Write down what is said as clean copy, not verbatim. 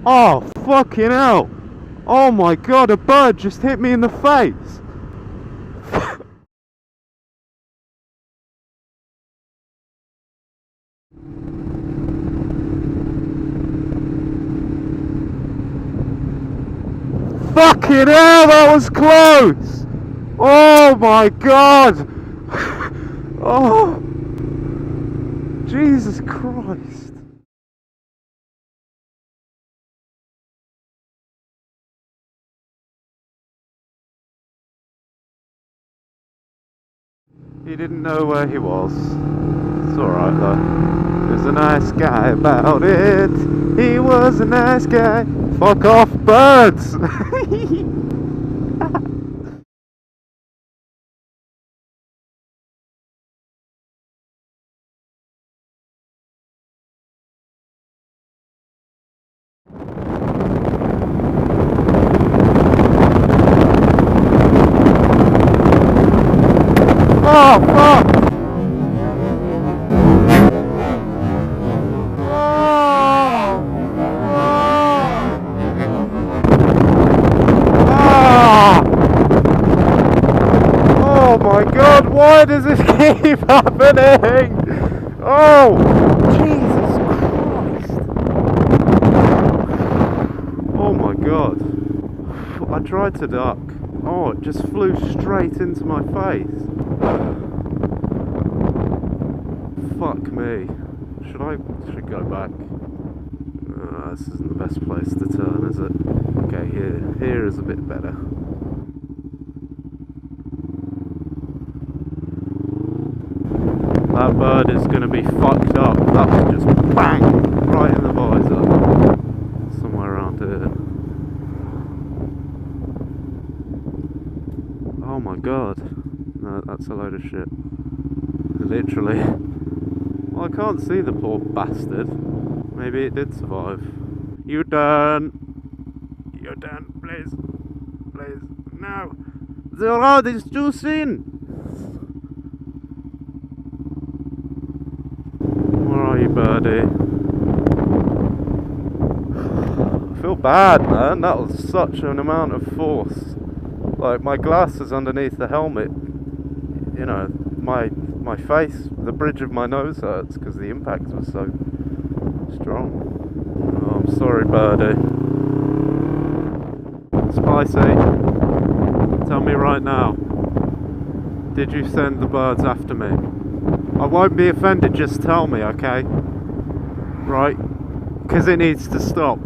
Oh, fucking hell! Oh my god, a bird just hit me in the face! Fucking hell, that was close! Oh my god! Oh, Jesus Christ! He didn't know where he was. It's alright though. He was a nice guy about it. He was a nice guy. Fuck off, birds! Oh, fuck! Oh my god, why does this keep happening? Oh, Jesus Christ. Oh my god. I tried to duck. Oh, it just flew straight into my face. Fuck me. Should I go back? This isn't the best place to turn, is it? Okay, here is a bit better. That bird is going to be fucked up. That was just bang! Right in the visor. Somewhere around here. Oh my god. No, that's a load of shit. Literally. Well, I can't see the poor bastard. Maybe it did survive. U-turn! U-turn, please. Please. No! The road is too thin! Where are you, birdie? I feel bad, man. That was such an amount of force. Like, my glasses underneath the helmet, you know, my face, the bridge of my nose hurts because the impact was so strong. Oh, I'm sorry, birdie. Spicy, tell me right now, did you send the birds after me? I won't be offended, just tell me, okay? Right? Because it needs to stop.